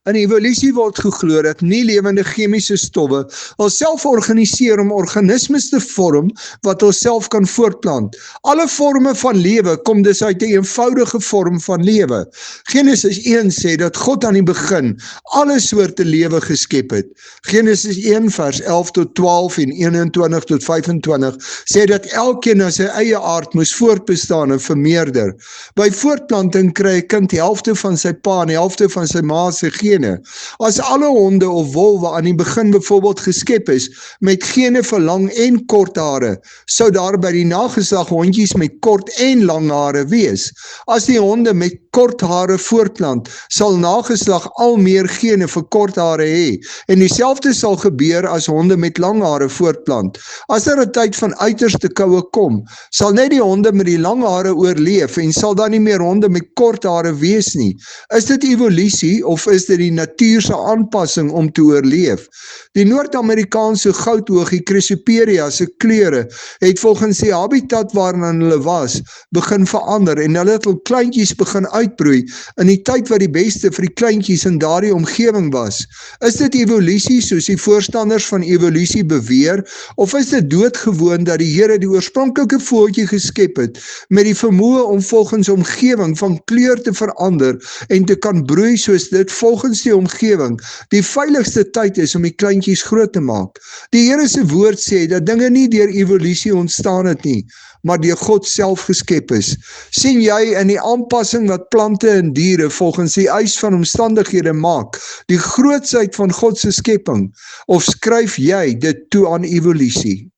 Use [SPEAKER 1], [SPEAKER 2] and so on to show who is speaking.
[SPEAKER 1] In evolusie word geglo dat nie-lewende chemiese stowwe alself organiseer om organismes te vorm wat alself kan voortplant. Alle vorme van lewe kom dus uit 'n eenvoudige vorm van lewe. Genesis 1 sê dat God aan die begin alle soorte lewe geskep het. Genesis 1 vers 11 tot 12 en 21 tot 25 sê dat elkeen na sy eie aard moes voortbestaan en vermeerder. By voortplanting kry 'n kind die helfte van sy pa en die helfte van sy ma se gene. As alle honde of wolwe aan die begin byvoorbeeld geskep is met gene vir lang en kort hare, sou daar by die nageslag hondjies met kort en lang hare wees. As die honde met kort hare voortplant, sal nageslag al meer gene vir kort hare hê, en dieselfde sal gebeur as honde met lang hare voortplant. As daar 'n tyd van uiterste koue kom, sal net die honde met die lang hare oorleef en sal daar nie meer honde met kort hare wees nie. Is dit evolusie of is dit die natuur se aanpassing om te oorleef? Die Noord-Amerikaanse goudoogie Chrysoperia se kleure het volgens die habitat waarin hulle was, begin verander en hulle het hul kleintjies begin uitbroei in die tyd wat die beste vir die kleintjies in daardie omgewing was. Is dit evolusie soos die voorstanders van evolusie beweer, of is dit doodgewoon dat die Here die oorspronklike voeltjie geskep het met die vermoë om volgens omgewing van kleur te verander en te kan broei soos dit volgens die omgewing die veiligste tyd is om die kleintjies groot te maak? Die Here se woord sê dat dinge nie deur evolusie ontstaan het nie, maar deur God self geskep is. Sien jy in die aanpassing wat plante en diere volgens die eis van omstandighede maak, die grootsheid van God se skepping, of skryf jy dit toe aan evolusie?